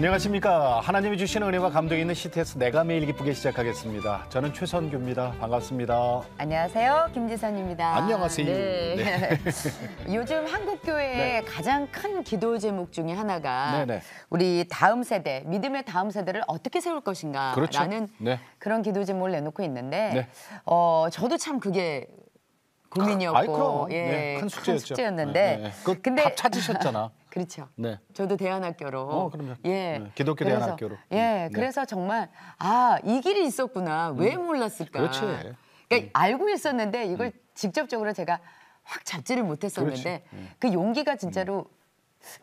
안녕하십니까. 하나님이 주신 은혜와 감동이 있는 CTS 내가 매일 기쁘게 시작하겠습니다. 저는 최선규입니다. 반갑습니다. 안녕하세요. 김지선입니다. 안녕하세요. 네. 네. 요즘 한국교회의 네. 가장 큰 기도 제목 중에 하나가 네네. 우리 다음 세대, 믿음의 다음 세대를 어떻게 세울 것인가 그렇죠. 라는 네. 그런 기도 제목을 내놓고 있는데 네. 저도 참 그게 고민이었고 아이, 그럼. 예, 네, 큰 숙제였죠. 숙제였는데 네. 그거 답 찾으셨잖아. 그렇죠. 네. 저도 대안학교로. 그럼요. 예. 네, 기독교 그래서, 대안학교로. 예. 네. 그래서 정말 이 길이 있었구나. 왜 몰랐을까? 그렇지. 그러니까 알고 있었는데 이걸 직접적으로 제가 확 잡지를 못했었는데 그 용기가 진짜로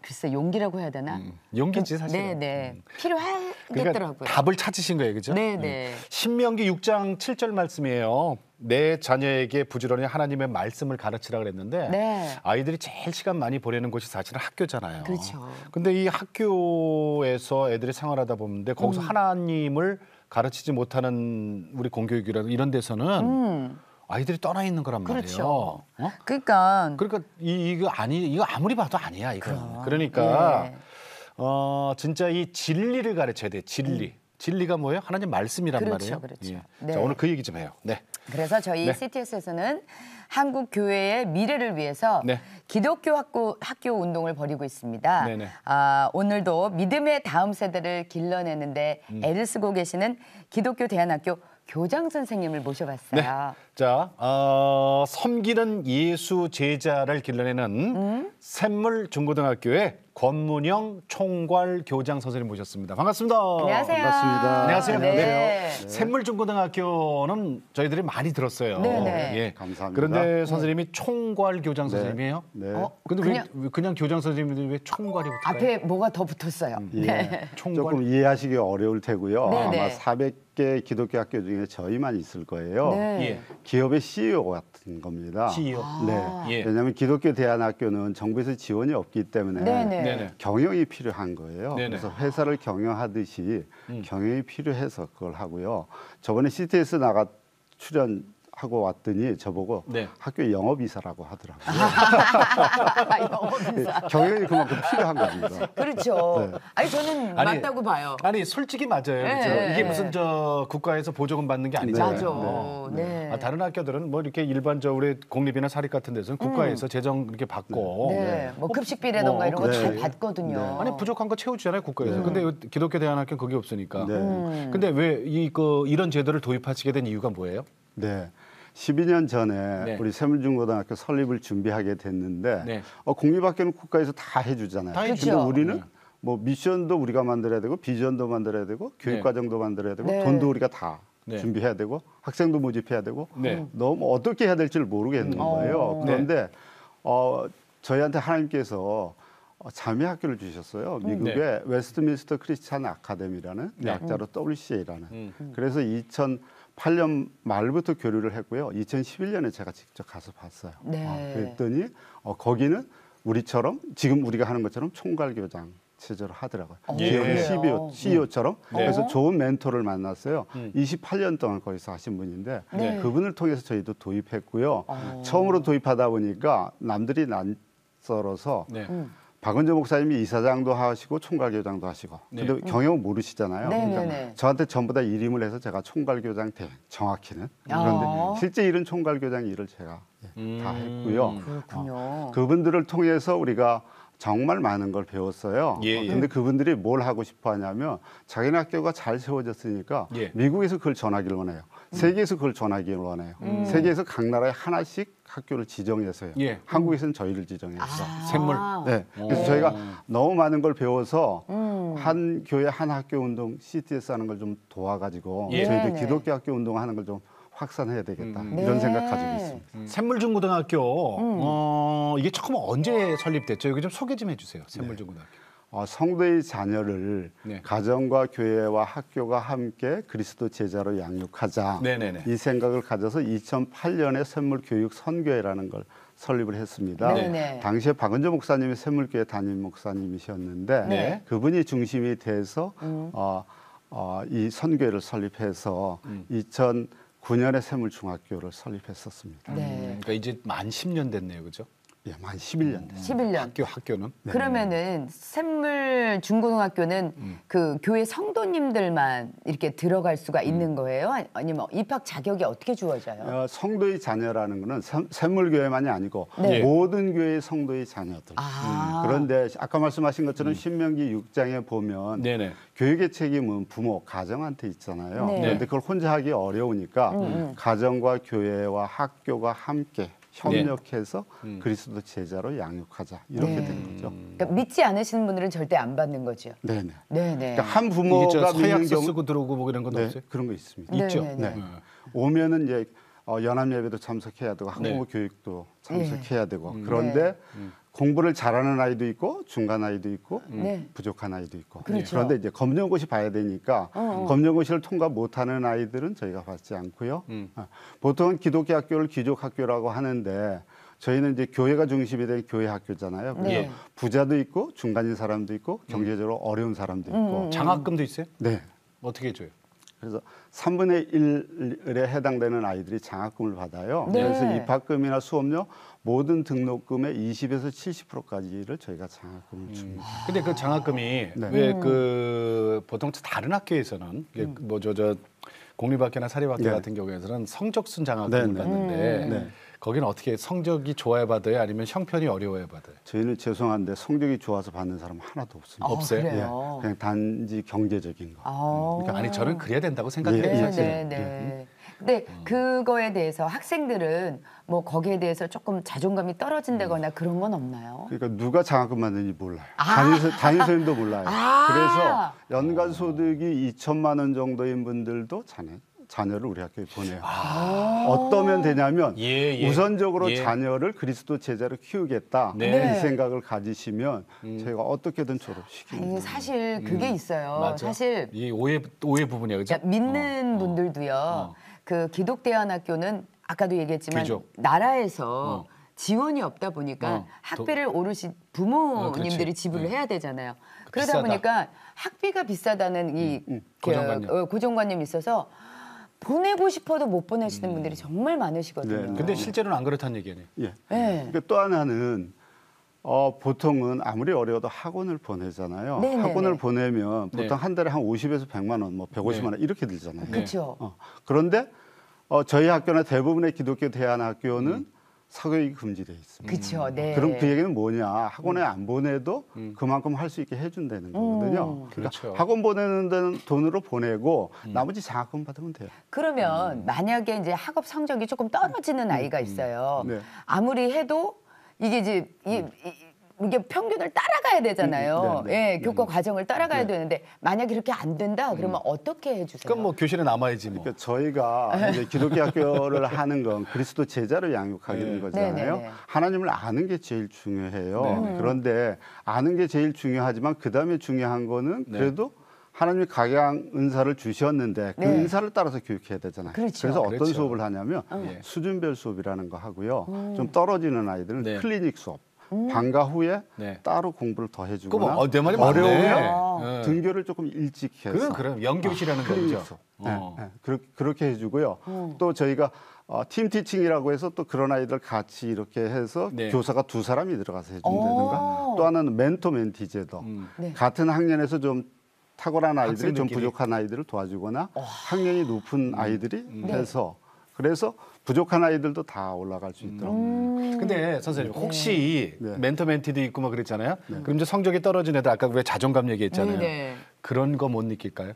글쎄 용기라고 해야 되나? 용기지 사실은. 네네. 필요하겠더라고요. 그러니까 답을 찾으신 거예요, 그죠? 네네. 신명기 6장 7절 말씀이에요. 내 자녀에게 부지런히 하나님의 말씀을 가르치라 그랬는데 네. 아이들이 제일 시간 많이 보내는 곳이 사실은 학교잖아요. 그렇죠. 근데 이 학교에서 애들이 생활하다 보는데 거기서 하나님을 가르치지 못하는 우리 공교육이라든 이런 데서는 아이들이 떠나 있는 거란 말이에요. 그렇죠. 어? 그러니까 이거 아무리 봐도 아니야, 이거. 그러니까 예. 진짜 이 진리를 가르쳐야 돼. 진리가 뭐예요? 하나님 말씀이란 그렇죠, 말이에요. 그렇죠. 예. 네. 자, 오늘 그 얘기 좀 해요. 네. 그래서 저희 네. CTS에서는 한국 교회의 미래를 위해서 네. 기독교 학교 운동을 벌이고 있습니다. 네네. 오늘도 믿음의 다음 세대를 길러내는데 애를 쓰고 계시는 기독교 대안학교 교장 선생님을 모셔봤어요. 네. 자, 섬기는 예수 제자를 길러내는 샘물 중고등학교의 권문영 총괄 교장 선생님 모셨습니다. 반갑습니다. 안녕하세요. 반갑습니다. 안녕하세요. 네. 샘물 중고등학교는 저희들이 많이 들었어요. 네네. 예. 감사합니다. 그런데 선생님이 총괄 교장 선생님이에요? 네. 근데 왜 그냥 교장 선생님인데 왜 총괄이 붙을까요? 앞에 뭐가 더 붙었어요. 예. 총괄. 조금 이해하시기 어려울 테고요. 네네. 아마 400개 기독교 학교 중에 저희만 있을 거예요. 네. 예. 기업의 CEO 같은 겁니다. CEO. 네. 예. 왜냐하면 기독교 대안학교는 정부에서 지원이 없기 때문에 네네. 네네. 경영이 필요한 거예요. 네네. 그래서 회사를 경영하듯이 경영이 필요해서 그걸 하고요. 저번에 CTS 출연하고 왔더니 저보고 네. 학교 영업이사라고 하더라고요. 영업인사. 경영이 그만큼 필요한 겁니다. 그렇죠. 네. 아니 저는 아니, 맞다고 봐요. 아니 솔직히 맞아요. 그렇죠? 네. 이게 무슨 국가에서 보조금 받는 게 아니잖아요. 맞아. 네. 다른 학교들은 뭐 이렇게 일반적으로 공립이나 사립 같은 데서는 국가에서 재정 이렇게 받고 네. 뭐 급식비라던가 이런 거 네. 잘 받거든요. 네. 아니 부족한 거 채워주잖아요 국가에서. 근데 기독교 대안학교는 그게 없으니까. 네. 근데 왜 이런 제도를 도입하시게 된 이유가 뭐예요? 네. 12년 전에 네. 우리 세물중고등학교 설립을 준비하게 됐는데 네. 공립학교는 국가에서 다 해주잖아요. 다 근데 해주죠. 우리는 네. 뭐 미션도 우리가 만들어야 되고 비전도 만들어야 되고 교육과정도 만들어야 되고 네. 돈도 우리가 다 네. 준비해야 되고 학생도 모집해야 되고 네. 너무 어떻게 해야 될지를 모르겠는 거예요. 그런데 저희한테 하나님께서 자매 학교를 주셨어요. 미국의 웨스트민스터 크리스찬 아카데미라는 네. 약자로 WCA라는. 그래서 2008년 말부터 교류를 했고요. 2011년에 제가 직접 가서 봤어요. 네. 그랬더니 거기는 우리처럼 지금 우리가 하는 것처럼 총괄교장 체제로 하더라고요. 예. 기업의 CEO처럼. 네. 그래서 좋은 멘토를 만났어요. 28년 동안 거기서 하신 분인데 네. 그분을 통해서 저희도 도입했고요. 처음으로 도입하다 보니까 남들이 낯설어서 네. 박은조 목사님이 이사장도 하시고 총괄교장도 하시고 네. 근데 경영 모르시잖아요. 네네네. 그러니까 저한테 전부 다 일임을 해서 제가 총괄교장 정확히는 그런데 실제 일은 총괄교장 일을 제가 다 했고요. 그렇군요. 그분들을 통해서 우리가 정말 많은 걸 배웠어요. 예, 예. 근데 그분들이 뭘 하고 싶어 하냐면 자기네 학교가 잘 세워졌으니까 예. 미국에서 그걸 전하기를 원해요. 세계에서 그걸 전하기를 원해요. 세계에서 각 나라에 하나씩 학교를 지정해서요. 예. 한국에서는 저희를 지정해서. 샘물. 네. 그래서 저희가 너무 많은 걸 배워서 한 교회 한 학교 운동 CTS 하는 걸 좀 도와가지고 예. 저희도 네네. 기독교 학교 운동하는 걸 좀 확산해야 되겠다 네. 이런 생각 가지고 있습니다. 샘물중고등학교 이게 처음 언제 설립됐죠? 여기 좀 소개 좀 해주세요. 샘물중고등학교. 성도의 자녀를 네. 가정과 교회와 학교가 함께 그리스도 제자로 양육하자 네네네. 이 생각을 가져서 2008년에 샘물교육 선교회라는 걸 설립을 했습니다. 네네. 당시에 박은조 목사님이 샘물교회 담임 목사님이셨는데 네. 그분이 중심이 돼서 이 선교회를 설립해서 2009년에 샘물중학교를 설립했었습니다. 네. 그러니까 이제 만 10년 됐네요, 그죠? 예, 만 11년 됐어요. 11년. 학교는 그러면은 샘물 중고등학교는 그 교회 성도님들만 이렇게 들어갈 수가 있는 거예요? 아니면 입학 자격이 어떻게 주어져요? 성도의 자녀라는 거는 샘물교회만이 아니고 네. 모든 교회의 성도의 자녀들. 그런데 아까 말씀하신 것처럼 신명기 6장에 보면 네네. 교육의 책임은 부모, 가정한테 있잖아요. 네. 그런데 그걸 혼자 하기 어려우니까 가정과 교회와 학교가 함께 협력해서 그리스도 제자로 양육하자 이렇게 네. 된 거죠. 그러니까 믿지 않으시는 분들은 절대 안 받는 거죠. 네네. 네네. 그러니까 한 이게 부모가 저 믿는 서약서 경우 쓰고 들어오고 뭐 이런 건 네, 없어요? 그런 거 있습니다. 네, 있죠. 네, 네. 네. 오면은 이제 연합 예배도 참석해야 되고 학부모 네. 교육도 참석해야 되고 네. 그런데 공부를 잘하는 아이도 있고 중간 아이도 있고 네. 부족한 아이도 있고 그렇죠. 그런데 이제 검정고시 봐야 되니까 검정고시를 통과 못하는 아이들은 저희가 받지 않고요. 보통은 기독교 학교를 귀족 학교라고 하는데 저희는 이제 교회가 중심이 된 교회 학교잖아요. 그래서 네. 부자도 있고 중간인 사람도 있고 경제적으로 어려운 사람도 있고 장학금도 있어요? 네. 어떻게 줘요? 그래서 3분의 1에 해당되는 아이들이 장학금을 받아요. 네. 그래서 입학금이나 수업료 모든 등록금의 20에서 70%까지를 저희가 장학금을 줍니다. 근데 그 장학금이 네. 왜 그 보통 다른 학교에서는 뭐 저 공립학교나 사립학교 네. 같은 경우에는 성적순 장학금을 네, 네. 받는데 네. 거기는 어떻게 성적이 좋아야 받아요? 아니면 형편이 어려워야 받아요? 저희는 죄송한데 성적이 좋아서 받는 사람 하나도 없습니다. 없어요? 그래요? 그냥 단지 경제적인 거. 그러니까 아니 저는 그래야 된다고 생각해요. 예, 사실. 네, 네. 근데 그거에 대해서 학생들은 뭐 거기에 대해서 조금 자존감이 떨어진다거나 그런 건 없나요? 그러니까 누가 장학금 받는지 몰라요. 아. 담임선생님도 몰라요. 아. 그래서 연간 소득이 2천만 원 정도인 분들도 자녀를 우리 학교에 보내요. 어떠면 되냐면 예, 예. 우선적으로 예. 자녀를 그리스도 제자로 키우겠다 네. 이 생각을 가지시면 저희가 어떻게든 아니, 졸업시킵니다. 사실 그게 있어요. 맞아. 사실 이 오해 부분이야, 그죠? 그러니까 믿는 분들도요. 그 기독대안학교는 아까도 얘기했지만 귀족. 나라에서 지원이 없다 보니까 학비를 오롯이 부모님들이 그렇지. 지불을 해야 되잖아요. 그러다 비싸다. 보니까 학비가 비싸다는 이 고정관념. 고정관념이 있어서 보내고 싶어도 못 보내시는 분들이 정말 많으시거든요. 네. 근데 실제로는 안 그렇다는 얘기네요. 예. 네. 그러니까 또 하나는 보통은 아무리 어려워도 학원을 보내잖아요. 네, 네, 학원을 네. 보내면 네. 보통 한 달에 한 50에서 100만 원, 뭐 150만 원 이렇게 들잖아요. 그렇죠. 그런데 저희 학교나 대부분의 기독교 대안학교는 사교육이 금지되어 있습니다. 그렇죠. 네. 그럼 그 얘기는 뭐냐? 학원에 안 보내도 그만큼 할 수 있게 해준다는 거거든요. 그러니까 그렇죠. 학원 보내는 데는 돈으로 보내고 나머지 장학금 받으면 돼요. 그러면 만약에 이제 학업 성적이 조금 떨어지는 아이가 있어요. 네. 아무리 해도 이게 이제 이게 평균을 따라가야 되잖아요. 네, 네. 예, 교과 과정을 따라가야 되는데 만약 이렇게 안 된다 그러면 어떻게 해주세요? 그럼 뭐 교실에 남아야지 뭐. 그러니까 저희가 이제 기독교 학교를 하는 건 그리스도 제자로 양육하는 거잖아요. 네, 네, 네. 하나님을 아는 게 제일 중요해요. 그런데 아는 게 제일 중요하지만 그 다음에 중요한 거는 그래도 하나님이 각양 은사를 주셨는데 그 네. 은사를 따라서 교육해야 되잖아요. 그렇죠. 래서 어떤 그렇죠. 수업을 하냐면 예. 수준별 수업이라는 거 하고요. 좀 떨어지는 아이들은 네. 클리닉 수업. 방과 후에 네. 따로 공부를 더 해주거나 그럼 내 말이 어려우면 맞네. 등교를 조금 일찍 해서 그럼 연교실이라는 클리닉 거죠. 수업. 그렇게 해주고요. 또 저희가 팀 티칭이라고 해서 또 그런 아이들 같이 이렇게 해서 네. 교사가 2사람이 들어가서 해준다든가 또 하나는 멘토 멘티제도 네. 같은 학년에서 좀 탁월한 아이들이 좀 학생들끼리. 부족한 아이들을 도와주거나 학년이 높은 아이들이 해서 그래서 부족한 아이들도 다 올라갈 수 있도록. 근데 선생님 혹시 네. 멘토 멘티도 있고 뭐 그랬잖아요. 그럼 이제 성적이 떨어진 애들 아까 왜 자존감 얘기했잖아요. 네. 그런 거 못 느낄까요?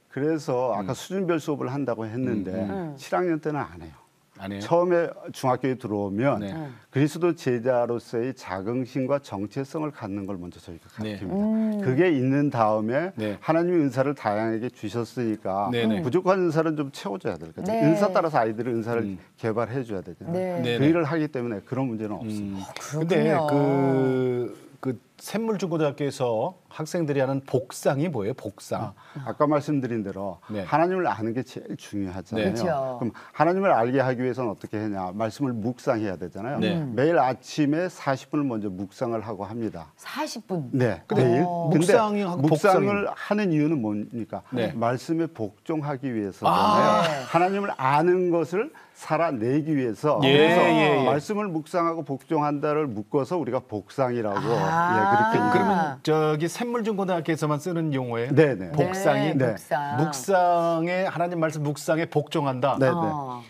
그래서 아까 수준별 수업을 한다고 했는데 7학년 때는 안 해요. 안 해요? 처음에 중학교에 들어오면 네. 그리스도 제자로서의 자긍심과 정체성을 갖는 걸 먼저 저희가 네. 가르칩니다. 그게 있는 다음에 네. 하나님의 은사를 다양하게 주셨으니까 네네. 부족한 은사를 좀 채워줘야 될 거죠. 네. 은사 따라서 아이들은 은사를 개발해 줘야 되잖아요. 네. 네네. 그 일을 하기 때문에 그런 문제는 없습니다. 근데 그렇군요. 그 샘물중고등학교에서 학생들이 하는 복상이 뭐예요? 복상. 아까 말씀드린 대로 네. 하나님을 아는 게 제일 중요하잖아요. 네. 그렇죠. 그럼 하나님을 알게 하기 위해서는 어떻게 하냐? 말씀을 묵상해야 되잖아요. 네. 매일 아침에 40분을 먼저 묵상을 하고 합니다. 40분. 네. 근데 매일. 묵상하고 묵상을 하는 이유는 뭡니까? 네. 말씀에 복종하기 위해서잖아요. 하나님을 아는 것을 살아내기 위해서. 예, 그래서 예, 예. 말씀을 묵상하고 복종한다를 묶어서 우리가 복상이라고 아. 그렇게 그러면 저기 샘물중고등학교에서만 쓰는 용어예요? 네네. 복상이? 네, 네. 복상. 묵상에 하나님 말씀 묵상에 복종한다. 네, 네.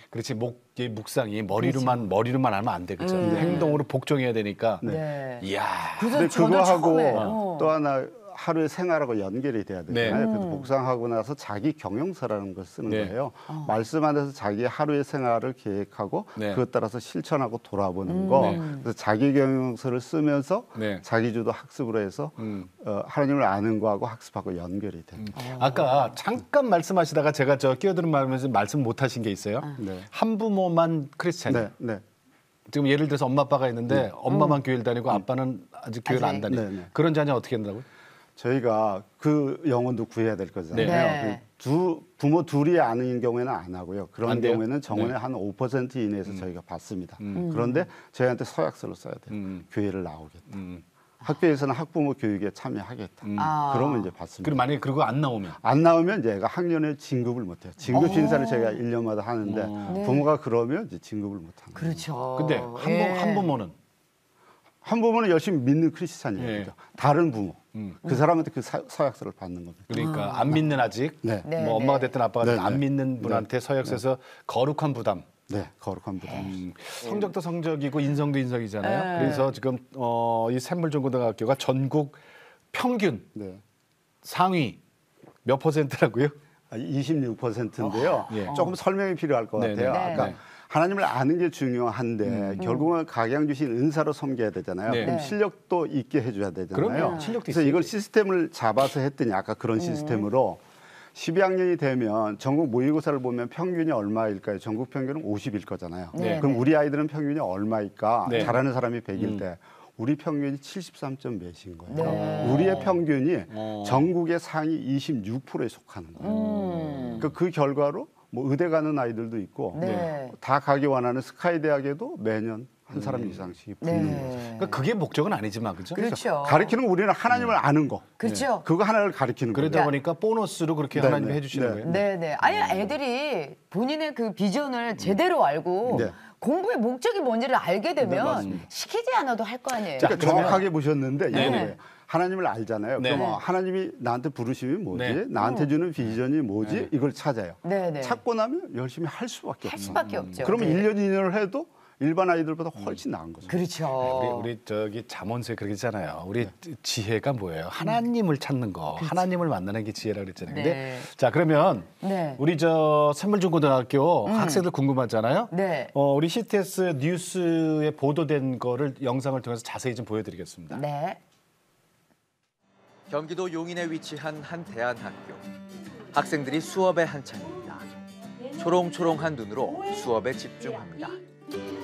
그렇지 이 묵상이 머리로만 하면 안 돼, 그렇죠? 행동으로 복종해야 되니까. 네. 이야. 그래서 근데 저도 그거하고 처음에 또 하나 하루의 생활하고 연결이 돼야 되잖아요. 네. 그래서 복상하고 나서 자기 경영서라는 걸 쓰는 네. 거예요. 말씀 안에서 자기 하루의 생활을 계획하고 네. 그것 따라서 실천하고 돌아보는 거. 그래서 자기 경영서를 쓰면서 네. 자기주도 학습으로 해서 하나님을 아는 거하고 학습하고 연결이 됩니다. 아까 잠깐 말씀하시다가 제가 끼어드는 말하면서 말씀 못 하신 게 있어요. 네. 한부모만 크리스찬이에요. 네. 네. 지금 예를 들어서 엄마 아빠가 있는데 엄마만 교회를 다니고 아빠는 아직 교회를 안 다니고 네, 네. 그런 자녀 어떻게 한다고요? 저희가 그 영혼도 구해야 될 거잖아요. 네. 부모 둘이 아는 경우에는 안 하고요. 그런 안 돼요? 경우에는 정원의 네. 한 5% 이내에서 저희가 받습니다. 그런데 저희한테 서약서를 써야 돼요. 교회를 나오겠다. 학교에서는 학부모 교육에 참여하겠다. 그러면 이제 받습니다. 그럼 만약에 그러고 안 나오면 안 나오면 이제 얘가 학년에 진급을 못해요. 진급 심사를 저희가 1년마다 하는데 부모가 그러면 이제 진급을 못합니다. 그렇죠. 근데 예. 한부모는 한부모는 열심히 믿는 크리스찬이에요. 예. 그죠? 다른 부모. 그 사람한테 그 서약서를 받는 겁니다. 그러니까 안 믿는 아직 네. 네, 뭐 엄마가 네. 됐든 아빠가 네, 됐든 안 네. 믿는 분한테 서약서에서 거룩한 부담. 네, 거룩한 부담. 성적도 성적이고 인성도 인성이잖아요. 그래서 지금 이 샘물중고등학교가 전국 평균 네. 상위 몇 퍼센트라고요? 26%인데요. 예. 조금 설명이 필요할 것 네, 같아요. 네. 아까 네. 하나님을 아는 게 중요한데 결국은 각양 주신 은사로 섬겨야 되잖아요. 네. 그럼 네. 실력도 있게 해줘야 되잖아요. 그럼요. 실력도 그래서 있어야지. 이걸 시스템을 잡아서 했더니 아까 그런 시스템으로 12학년이 되면 전국 모의고사를 보면 평균이 얼마일까요? 전국 평균은 50일 거잖아요. 네. 그럼 네. 우리 아이들은 평균이 얼마일까? 네. 잘하는 사람이 100일 때 우리 평균이 73점 몇인 거예요. 네. 우리의 평균이 어. 전국의 상위 26%에 속하는 거예요. 그러니까 그 결과로 뭐 의대 가는 아이들도 있고 네. 다 가기 원하는 스카이 대학에도 매년 한 사람 이상씩 붙는 거죠. 네. 그러니까 그게 목적은 아니지만 그죠? 그렇죠. 가르치는 거 우리는 하나님을 아는 거. 그렇죠. 그거 하나를 가르치는 거예요. 그러다 보니까 보너스로 그렇게 네, 하나님이 네, 해주시는 네. 거예요. 네네. 아예 애들이 본인의 그 비전을 제대로 알고 네. 공부의 목적이 뭔지를 알게 되면 맞습니다. 시키지 않아도 할 거 아니에요. 그러니까 정확하게 보셨는데 이런 네네. 거예요. 하나님을 알잖아요. 네. 그럼 하나님이 나한테 부르심이 뭐지? 네. 나한테 주는 비전이 뭐지? 네. 이걸 찾아요. 네네. 찾고 나면 열심히 할 수밖에 할 없어요. 수밖에 없죠. 그러면 네. 1년, 2년을 해도 일반 아이들보다 훨씬 나은 거죠. 그렇죠. 우리 저기 잠언서에 그렇게 있잖아요. 우리 지혜가 뭐예요? 하나님을 찾는 거, 하나님을 만나는 게 지혜라 그랬잖아요. 근데 네. 자 그러면 네. 우리 샘물중고등학교 학생들 궁금하잖아요. 네. 우리 CTS 뉴스에 보도된 거를 영상을 통해서 자세히 좀 보여드리겠습니다. 네. 경기도 용인에 위치한 한 대안학교. 학생들이 수업에 한창입니다. 초롱초롱한 눈으로 수업에 집중합니다.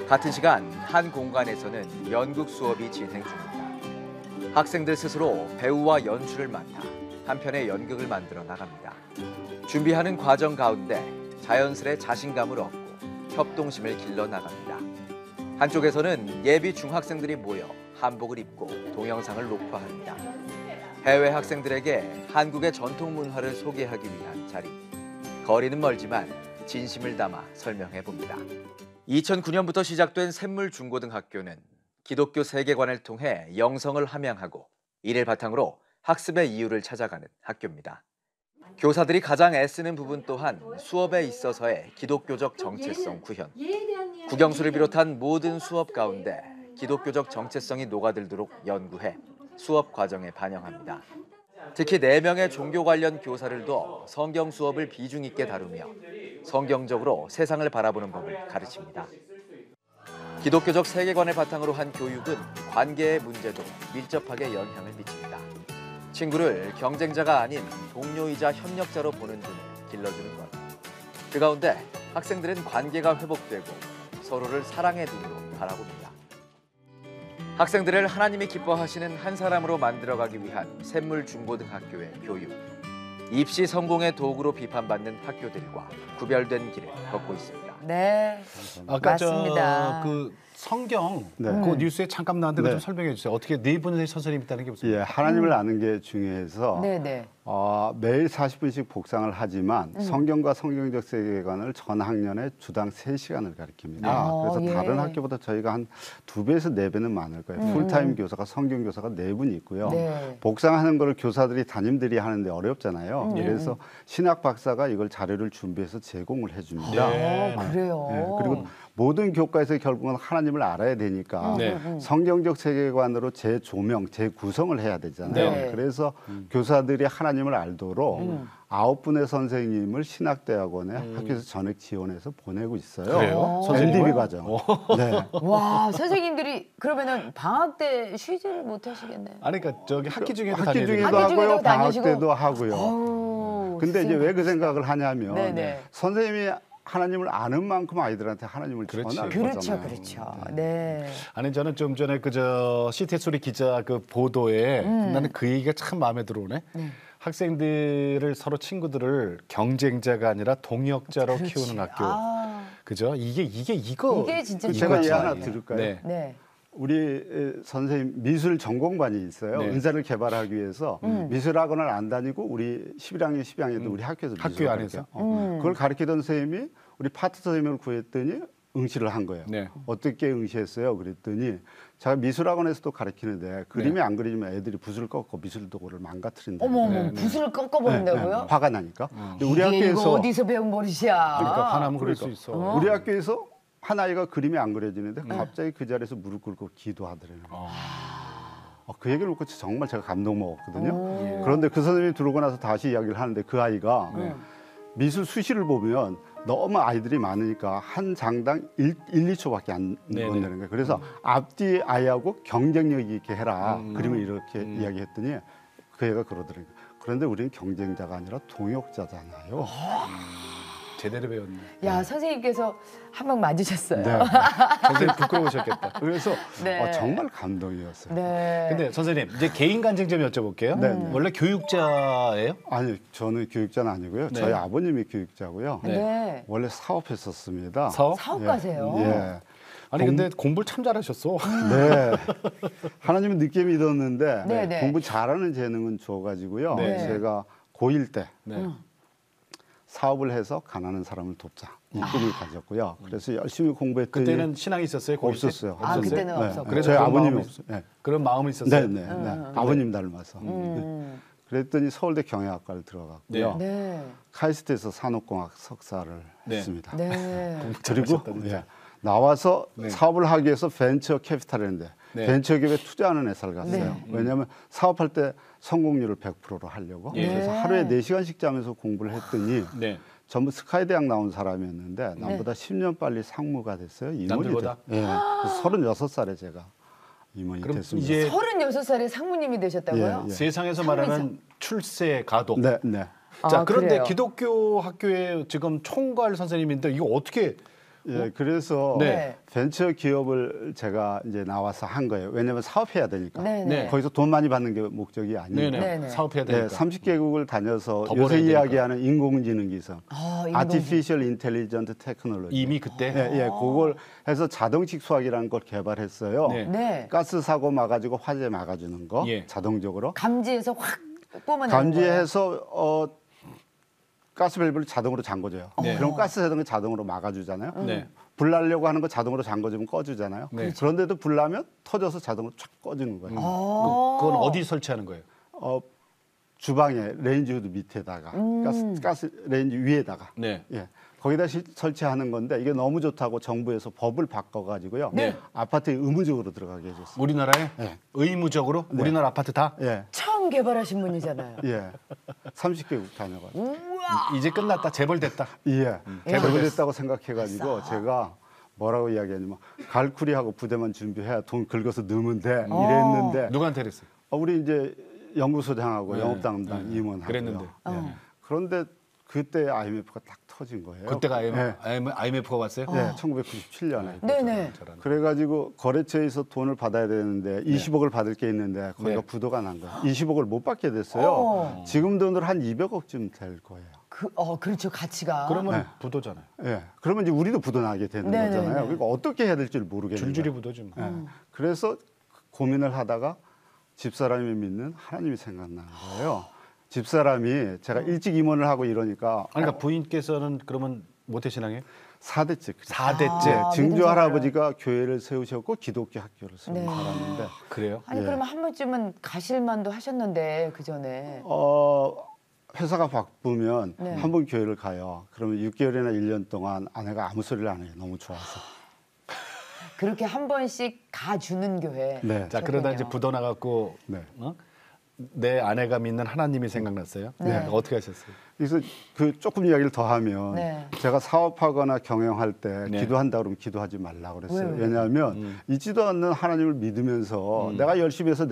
같은 시간 한 공간에서는 연극 수업이 진행 중입니다. 학생들 스스로 배우와 연출을 맡아 한편의 연극을 만들어 나갑니다. 준비하는 과정 가운데 자연스레 자신감을 얻고 협동심을 길러 나갑니다. 한쪽에서는 예비 중학생들이 모여 한복을 입고 동영상을 녹화합니다. 해외 학생들에게 한국의 전통 문화를 소개하기 위한 자리. 거리는 멀지만 진심을 담아 설명해 봅니다. 2009년부터 시작된 샘물중고등학교는 기독교 세계관을 통해 영성을 함양하고 이를 바탕으로 학습의 이유를 찾아가는 학교입니다. 교사들이 가장 애쓰는 부분 또한 수업에 있어서의 기독교적 정체성 구현. 국영수를 비롯한 모든 수업 가운데 기독교적 정체성이 녹아들도록 연구해 수업 과정에 반영합니다. 특히 4명의 종교 관련 교사를 둬 성경 수업을 비중 있게 다루며 성경적으로 세상을 바라보는 법을 가르칩니다. 기독교적 세계관을 바탕으로 한 교육은 관계의 문제도 밀접하게 영향을 미칩니다. 친구를 경쟁자가 아닌 동료이자 협력자로 보는 눈을 길러주는 것. 그 가운데 학생들은 관계가 회복되고 서로를 사랑의 눈으로 바라봅니다. 학생들을 하나님이 기뻐하시는 한 사람으로 만들어가기 위한 샘물 중고등학교의 교육. 입시 성공의 도구로 비판받는 학교들과 구별된 길을 걷고 있습니다. 네, 아까 맞습니다. 그 성경 네. 그 뉴스에 잠깐 나왔는데 네. 좀 설명해 주세요. 어떻게 네 분의 선생님 있다는 게 무슨? 예, 하나님을 아는 게 중요해서 네네. 매일 40분씩 복상을 하지만 성경과 성경적 세계관을 전 학년에 주당 3시간을 가르칩니다. 그래서 예. 다른 학교보다 저희가 한 2배에서 4배는 많을 거예요. 풀타임 교사가 성경 교사가 4분 있고요. 네. 복상하는 거를 교사들이 담임들이 하는데 어렵잖아요. 그래서 신학 박사가 이걸 자료를 준비해서 제공을 해줍니다. 네. 그래요. 예, 그리고 모든 교과에서 결국은 하나님을 알아야 되니까 네. 성경적 세계관으로 재조명, 재구성을 해야 되잖아요. 네. 그래서 교사들이 하나님을 알도록 9분의 선생님을 신학대학원에 학교에서 전액 지원해서 보내고 있어요. 그래요? NDB 과정. 네. 와, 선생님들이 그러면은 방학 때 쉬지를 못하시겠네요. 아니 그러니까 저기 학기 중에도 학기 다녀야 중에도 되니까. 학기 중에도 하고요, 방학 다니시고. 때도 하고요. 어우, 근데 이제 왜 그 생각을 하냐면 네네. 선생님이 하나님을 아는 만큼 아이들한테 하나님을 그렇지. 전할 그렇죠, 거잖아요. 그렇죠. 네. 아니 저는 좀 전에 그저 CT 소리 기자 그 보도에 나는 그 얘기가 참 마음에 들어오네. 학생들을 서로 친구들을 경쟁자가 아니라 동역자로 그렇지. 키우는 학교. 아, 그죠? 이게 이게 진짜 제가 중요하죠. 예 하나 드릴까요? 네. 네. 우리 선생님 미술 전공반이 있어요. 네. 은사를 개발하기 위해서 미술학원을 안 다니고 우리 11학년, 12학년도 우리 학교에서 학교 미술을 안에서? 가르쳐요. 그걸 가르치던 선생님이 우리 파트 선생님을 구했더니 응시를 한 거예요. 네. 어떻게 응시했어요? 그랬더니 제가 미술학원에서도 가르치는데 그림이 네. 안 그려지면 애들이 붓을 꺾고 미술 도구를 망가뜨린다. 어머, 네, 네. 붓을 꺾어버린다고요? 화가 나니까. 근데 우리 이게 이거 학교에서 어디서 배운 버릇이야? 그러니까 하나면 그럴 수 있어. 우리 학교에서 한 아이가 그림이 안 그려지는데 갑자기 그 자리에서 무릎 꿇고 기도하더래요. 그 얘기를 듣고 정말 제가 감동 먹었거든요. 그런데 그 선생님이 들어오고 나서 다시 이야기를 하는데 그 아이가 미술 수시를 보면 너무 아이들이 많으니까 한 장당 1, 2초밖에 안 네네. 건드는 거예요. 그래서 앞뒤 아이하고 경쟁력 있게 해라. 그림을 이렇게 이야기했더니 그 애가 그러더라고요. 그런데 우리는 경쟁자가 아니라 동역자잖아요. 제대로 배웠네. 야, 선생님께서 한 방 맞으셨어요. 네. 선생님 부끄러우셨겠다. 그래서 네. 정말 감동이었어요. 네. 근데 선생님 이제 개인 간증 좀 여쭤볼게요. 네. 원래 교육자예요? 아니 저는 교육자는 아니고요. 네. 저희 아버님이 교육자고요. 네. 원래 사업했었습니다. 사업? 사업가세요. 예. 아니 근데 공부를 참 잘하셨어. 네. 하나님은 늦게 믿었는데 네, 네. 공부 잘하는 재능은 줘가지고요. 네. 제가 고1 때 네. 사업을 해서 가난한 사람을 돕자 이 꿈을 가졌고요. 그래서 열심히 공부했더니 그때는 신앙이 있었어요? 고일 때? 없었어요. 아, 그때는 네. 없었고. 그래서 저희 그런 아버님이 마음이 없어요. 네. 그런 마음이 있었어요? 네, 네, 네. 아버님 닮아서. 네. 그랬더니 서울대 경영학과를 들어갔고요. 네. 카이스트에서 산업공학 석사를 네. 했습니다. 네. 그리고 잘하셨다, 진짜. 예, 나와서 네. 사업을 하기 위해서 벤처 캐피탈인데 네. 벤처 기업에 투자하는 회사를 갔어요. 네. 왜냐하면 사업할 때 성공률을 100%로 하려고. 예. 그래서 하루에 4시간씩 자면서 공부를 했더니 네. 전부 스카이 대학 나온 사람이었는데 남보다 10년 빨리 상무가 됐어요. 임원이 남들보다? 예. 그래서 36살에 제가 임원이 그럼 됐습니다. 이제 36살에 상무님이 되셨다고요? 예. 세상에서 말하는 출세 가독. 네, 네. 자 아, 그런데 그래요? 기독교 학교의 지금 총괄 선생님인데 이거 어떻게? 예, 그래서 네. 벤처 기업을 제가 이제 나와서 한 거예요. 왜냐하면 사업해야 되니까. 네, 네. 네. 거기서 돈 많이 받는 게 목적이 아니고. 네네. 네네. 사업해야 네, 되니까. 30개국을 다녀서 더 요새 벌어야 되니까. 이야기하는 인공지능 기술, 아, 인공지능. Artificial Intelligent Technology. 이미 그때. 예, 예, 그걸 해서 자동식 수학이라는 걸 개발했어요. 네. 네. 가스 사고 막아주고 화재 막아주는 거 예. 자동적으로 감지해서 확 뿜어내는 거예요. 감지해서 가스 밸브를 자동으로 잠궈줘요. 네. 그럼 가스 새는 거 자동으로 막아주잖아요. 네. 불 나려고 하는 거 자동으로 잠궈주면 꺼주잖아요. 네. 그런데도 불 나면 터져서 자동으로 촥 꺼지는 거예요. 그건 어디 설치하는 거예요? 주방에 레인지 후드 밑에다가 가스 레인지 위에다가 네. 예. 거기다 설치하는 건데 이게 너무 좋다고 정부에서 법을 바꿔가지고요. 네. 아파트에 의무적으로 들어가게 해줬어요. 우리나라에 네. 의무적으로 우리나라 아파트 다 예, 처음 개발하신 분이잖아요. 예. 30개국 다녀가지고. 이제 끝났다. 재벌됐다. 예. 잘못했다고 생각해가지고 제가 뭐라고 이야기하냐면 갈쿠리하고 부대만 준비해야 돈 긁어서 넣으면 돼 이랬는데 누구한테 그랬어요? 우리 이제 연구소장하고 네. 영업담당 네. 임원하고요. 그랬는데. 예. 그런데 그때 IMF가 딱 터진 거예요. 그때가 네. IMF가 왔어요? 네, 1997년에. 네네. 그래가지고 거래처에서 돈을 받아야 되는데 20억을 받을 게 있는데 거기가 부도가 난 거예요. 20억을 못 받게 됐어요. 지금 돈으로 한 200억쯤 될 거예요. 그렇죠. 가치가. 그러면 부도잖아요. 네. 그러면 이제 우리도 부도 나게 되는 네네네. 거잖아요. 그러니까 어떻게 해야 될지 모르겠는 줄줄이 거예요. 부도지 뭐. 네. 그래서 고민을 하다가 집사람이 믿는 하나님이 생각나는 거예요. 집사람이 제가 일찍 임원을 하고 이러니까 그러니까 부인께서는 그러면 모태신앙이에요? 4대째. 4대째. 증조 할아버지가 교회를 세우셨고 기독교 학교를 세운 네. 사람인데 그래요? 아니 예. 그러면 한 번쯤은 가실만도 하셨는데 그 전에. 회사가 바쁘면 네. 한 번 교회를 가요. 그러면 6개월이나 1년 동안 아내가 아무 소리를 안 해요. 너무 좋아서. 그렇게 한 번씩 가주는 교회. 네. 자, 그러다 이제 부도 나갖고 네. 내 아내가 믿는 하나님이 생각났어요. 네. 어떻게 하셨어요? 그래서 그 조금 이야기를 더 하면 네. 제가 사업하거나 경영할 때 네. 기도한다 그러면 기도하지 말라고 그랬어요. 왜요? 왜냐하면 있지도 않는 하나님을 믿으면서 내가 열심히 해서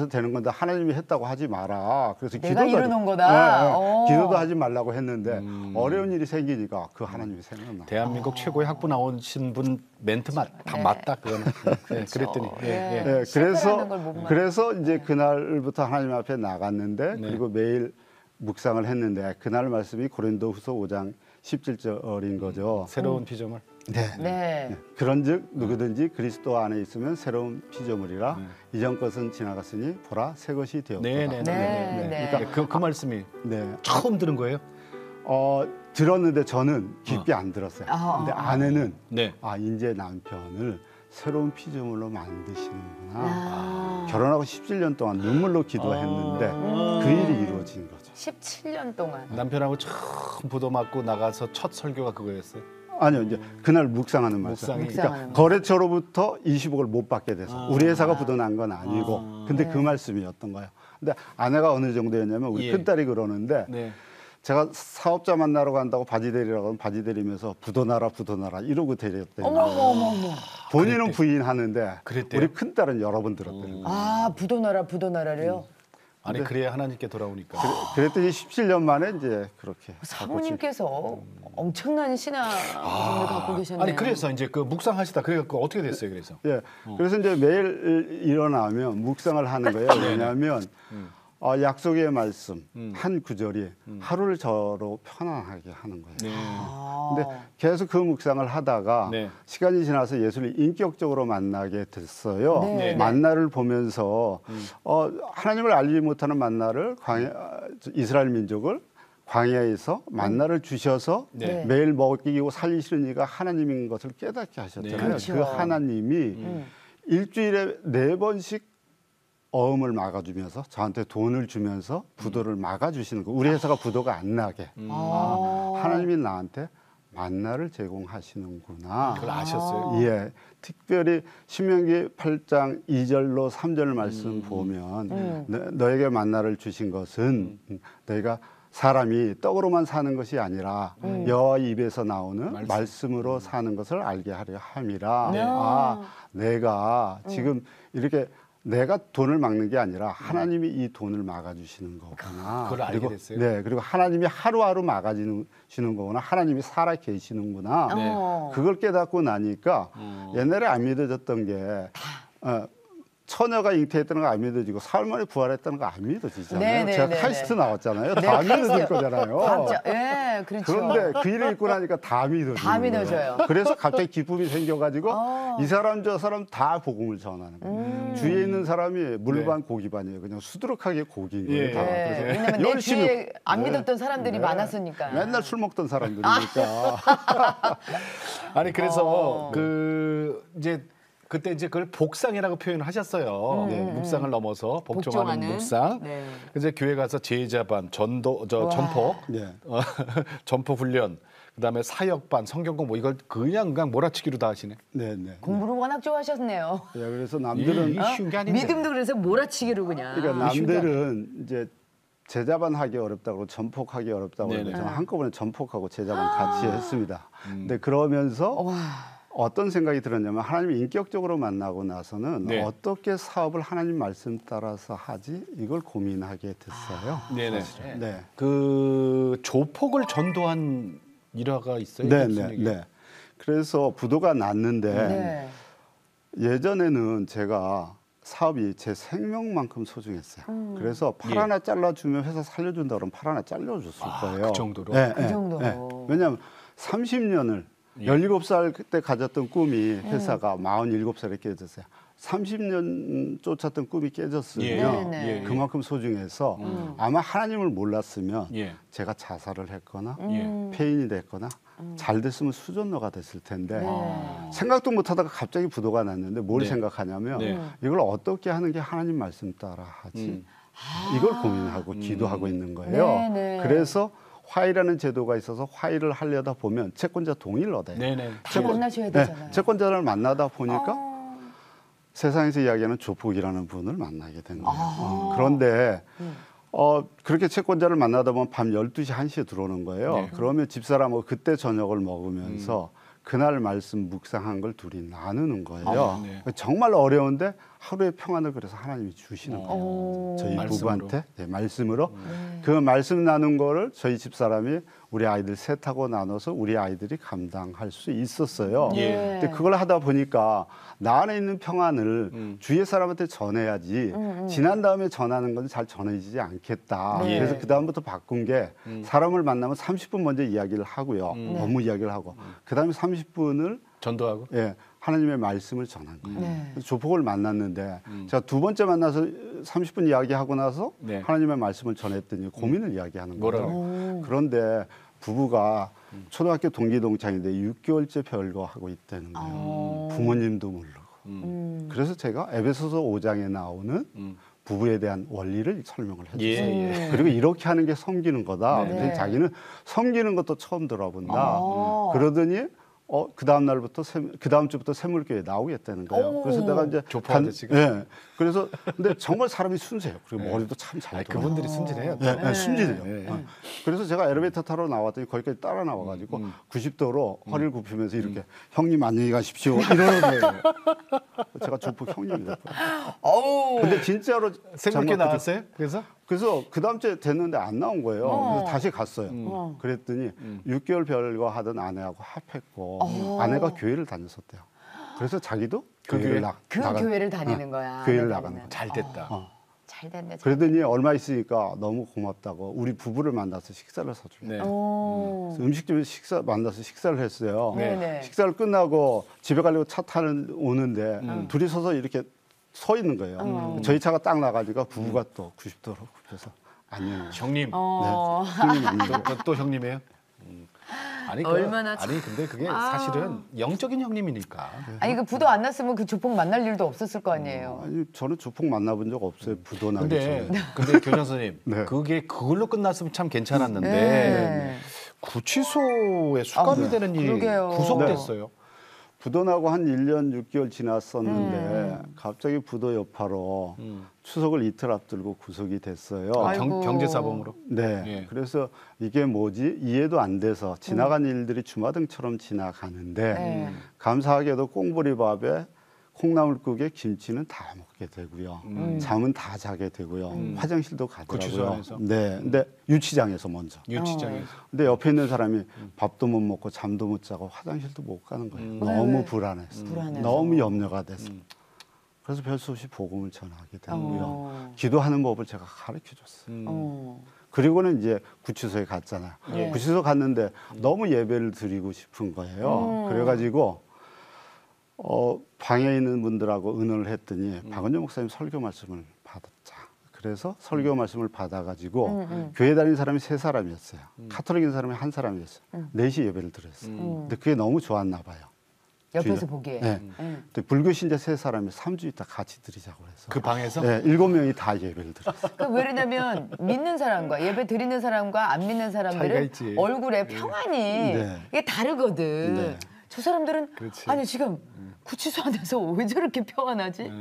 되는 건데 하나님이 했다고 하지 마라. 그래서 내가 이뤄놓은 거다. 기도도 하지 말라고 했는데 어려운 일이 생기니까 그 하나님이 생각나. 대한민국 최고의 학부 나오신 분 멘트 다 맞다 그거는. 네, 그랬더니. 예, 예. 네, 실패하는 걸못 막아요. 그래서 이제 그날부터 하나님 앞에 나갔는데 네. 그리고 매일 묵상을 했는데 그날 말씀이 고린도후서 5장 17절인 거죠. 새로운 피조물. 네. 그런즉 누구든지 그리스도 안에 있으면 새로운 피조물이라 이전 것은 지나갔으니 보라 새 것이 되었다. 네. 그러니까 그 말씀이 네. 처음 들은 거예요? 들었는데 저는 깊게 안 들었어요. 근데 아내는 네. 이제 남편을 새로운 피조물로 만드시는구나. 결혼하고 17년 동안 눈물로 기도했는데 그 일이 이루어진 거죠. 17년 동안. 남편하고 처음 부도 맞고 나가서 첫 설교가 그거였어요. 아니요, 이제 그날 묵상하는 말씀. 묵상이. 그러니까 거래처로부터 20억을 못 받게 돼서 우리 회사가 부도난 건 아니고, 근데 그 말씀이었던 거예요. 근데 아내가 어느 정도였냐면 우리 큰딸이 그러는데 네. 제가 사업자 만나러 간다고 바지 대리라고 하면 바지 대리면서 부도나라 이러고 데렸대요. 어머. 본인은 부인하는데 그랬대요? 우리 큰딸은 여러 번 들었대요. 부도나라래요? 아니 그래야 하나님께 돌아오니까. 그랬더니 17년 만에 이제 그렇게. 사모님께서 엄청난 신앙을 갖고 계셨네요. 아니 그래서 이제 그 묵상하시다 그래갖고 어떻게 됐어요? 그래서 예. 그래서 이제 매일 일어나면 묵상을 하는 거예요. 왜냐하면 약속의 말씀 한 구절이 하루를 저로 편안하게 하는 거예요. 네. 근데 계속 그 묵상을 하다가 네. 시간이 지나서 예수를 인격적으로 만나게 됐어요. 네. 만나를 보면서 하나님을 알지 못하는 만나를 이스라엘 민족을 광야에서 만나를 주셔서 네. 매일 먹이고 살리시는 이가 하나님인 것을 깨닫게 하셨잖아요. 네. 그렇죠. 그 하나님이 일주일에 4번씩 어음을 막아주면서 저한테 돈을 주면서 부도를 막아주시는 거. 우리 회사가 부도가 안 나게. 하나님이 나한테 만나를 제공하시는구나. 그걸 아셨어요? 예, 특별히 신명기 8장 2절로 3절 말씀 보면 너에게 만나를 주신 것은 너희가 사람이 떡으로만 사는 것이 아니라 여호와 입에서 나오는 말씀으로 사는 것을 알게 하려 함이라. 내가 지금 이렇게 내가 돈을 막는 게 아니라 하나님이 이 돈을 막아주시는 거구나. 그걸 알게 됐어요? 네, 그리고 하나님이 하루하루 막아주시는 거구나. 하나님이 살아 계시는구나. 네. 그걸 깨닫고 나니까 옛날에 안 믿어졌던 게 처녀가 잉태했다는 거 안 믿어지고 사흘 부활했다는 거 안 믿어지잖아요. 네, 제가 네, 카이스트 네. 나왔잖아요. 다 믿어질 거잖아요. 예, 그렇죠. 그런데 그 일을 읽고 나니까 다 믿어져요. 다 믿어져요. 그래서 갑자기 기쁨이 생겨가지고 이 사람 저 사람 다 복음을 전하는 거예요. 주위에 있는 사람이 물반 고기반이에요. 그냥 수두룩하게 고기인 거예요. 예. 다. 네, 그래서 왜냐면 내 열심히 주위에 안 믿었던 사람들이 많았으니까. 맨날 술 먹던 사람들이니까. 아니 그래서 그 이제 그때 이제 그걸 복상이라고 표현을 하셨어요. 묵상을 넘어서 복종하는 묵상. 네. 이제 교회 가서 제자반, 전폭, 네. 전폭 훈련, 그다음에 사역반, 성경공 뭐 이걸 그냥 몰아치기로 다 하시네. 네, 네. 공부를 워낙 좋아하셨네요. 예, 그래서 남들은 이게 쉬운 게 아닌데. 믿음도 그래서 몰아치기로 그냥. 그러니까 남들은 이제 제자반 하기 어렵다고 전폭하기 어렵다고 네네. 그러는데 저는 한꺼번에 전폭하고 제자반 같이 했습니다. 근데 그러면서 어떤 생각이 들었냐면 하나님이 인격적으로 만나고 나서는 네. 어떻게 사업을 하나님 말씀 따라서 하지 이걸 고민하게 됐어요. 네네. 네. 그 조폭을 전도한 일화가 있어요? 네. 그래서 부도가 났는데 예전에는 제가 사업이 제 생명만큼 소중했어요. 그래서 팔 하나 잘라주면 회사 살려준다 그러면 팔 하나 잘라줬을 거예요. 그 정도로? 그 정도로. 네. 왜냐하면 30년을 17살 그때 가졌던 꿈이 회사가 47살에 깨졌어요. 30년 쫓았던 꿈이 깨졌으면 그만큼 소중해서 아마 하나님을 몰랐으면 제가 자살을 했거나 폐인이 됐거나 잘 됐으면 수전노가 됐을 텐데 생각도 못하다가 갑자기 부도가 났는데 뭘 생각하냐면 이걸 어떻게 하는 게 하나님 말씀 따라 하지? 이걸 고민하고 기도하고 있는 거예요. 그래서 화해라는 제도가 있어서 화해를 하려다 보면 채권자 동의를 얻어요. 다 만나셔야 되잖아요. 채권자를 만나다 보니까 세상에서 이야기하는 조폭이라는 분을 만나게 된 거예요. 그런데 그렇게 채권자를 만나다 보면 밤 12시, 1시에 들어오는 거예요. 그러면 집사람하고 그때 저녁을 먹으면서 그날 말씀 묵상한 걸 둘이 나누는 거예요. 정말 어려운데 하루의 평안을 그래서 하나님이 주시는 거예요. 저희 부부한테 말씀으로. 그 말씀 나눈 거를 저희 집사람이 우리 아이들 셋하고 나눠서 우리 아이들이 감당할 수 있었어요. 근데 그걸 하다 보니까 나 안에 있는 평안을 주위의 사람한테 전해야지 지난 다음에 전하는 건 잘 전해지지 않겠다. 그래서 그 다음부터 바꾼 게 사람을 만나면 30분 먼저 이야기를 하고요. 업무 이야기를 하고 그 다음에 30분을 전도하고 하나님의 말씀을 전한 거예요. 조폭을 만났는데 제가 두 번째 만나서 30분 이야기하고 나서 하나님의 말씀을 전했더니 고민을 이야기하는 거예요. 그런데 부부가 초등학교 동기 동창인데 6개월째 별거 하고 있다는 거예요. 부모님도 모르고. 그래서 제가 에베소서 5장에 나오는 부부에 대한 원리를 설명을 해줬어요. 그리고 이렇게 하는 게 섬기는 거다. 그래서 자기는 섬기는 것도 처음 들어본다. 그러더니 그 다음 날부터 그 다음 주부터 샘물교회 나오겠다는 거예요. 그래서 내가 이제 지금. 그래서 근데 정말 사람이 순수해요. 그리고 머리도 참 잘 돌아요. 그분들이 순진해요. 순진해요. 그래서 제가 엘리베이터 타러 나왔더니 거기까지 따라 나와가지고 90도로 허리를 굽히면서 이렇게 형님 안녕히 가십시오 이러는 거예요. 제가 조폭 형님이 됐어요. 근데 진짜로 샘물교회 나왔어요? 그래서 그 다음 주에 됐는데 안 나온 거예요. 그래서 다시 갔어요. 그랬더니 6개월 별거 하던 아내하고 합했고 아내가 교회를 다녔었대요. 그래서 자기도 교회를 교회를 다니는 거야. 교회를 나가는 거야. 잘 됐다. 잘 됐네. 그러더니 얼마 있으니까 너무 고맙다고 우리 부부를 만나서 식사를 사줘요. 음식점에서 만나서 식사를 했어요. 식사를 끝나고 집에 가려고 차 타는 오는데 둘이 서서 이렇게 서 있는 거예요. 저희 차가 딱 나가니까 부부가 또 90도로 굽혀서 안녕. 형님. 형님 안녕. 또 형님이에요? 아니, 아니 근데 그게 사실은 영적인 형님이니까. 아니 그 부도 안 났으면 그 조폭 만날 일도 없었을 거 아니에요. 아니 저는 조폭 만나본 적 없어요. 부도 나기 전에. 근데 교장 선생님, 그게 그걸로 끝났으면 참 괜찮았는데 구치소에 수감이 되는 일이 구속됐어요. 부도 나고 한 1년 6개월 지났었는데 갑자기 부도 여파로 추석을 이틀 앞두고 구속이 됐어요. 경제사범으로? 네. 그래서 이게 뭐지? 이해도 안 돼서 지나간 일들이 주마등처럼 지나가는데 감사하게도 꽁보리밥에 콩나물국에 김치는 다 먹게 되고요. 잠은 다 자게 되고요. 화장실도 가더라고요. 구치소 안에서? 네. 근데 유치장에서 먼저. 유치장에서. 근데 옆에 있는 사람이 밥도 못 먹고 잠도 못 자고 화장실도 못 가는 거예요. 너무 불안해서. 너무 염려가 돼서. 그래서 별 수 없이 복음을 전하게 되고요. 기도하는 법을 제가 가르쳐 줬어요. 그리고는 이제 구치소에 갔잖아요. 구치소 갔는데 너무 예배를 드리고 싶은 거예요. 그래가지고 방에 있는 분들하고 의논을 했더니 박은정 목사님 설교 말씀을 받았자. 그래서 설교 말씀을 받아가지고 교회 다니는 사람이 3사람이었어요. 카톨릭인 사람이 1사람이었어요. 4시 예배를 드렸어요. 근데 그게 너무 좋았나 봐요. 옆에서 보기에. 근데 불교 신자 3사람이 3주 있다 같이 드리자고 해서. 그 방에서? 네, 7명이 다 예배를 드렸어요. 그러니까 왜냐면 믿는 사람과 예배 드리는 사람과 안 믿는 사람들은 얼굴에 평안이 이게 다르거든. 저 사람들은 아니 지금 구치소 안에서 왜 저렇게 평안하지?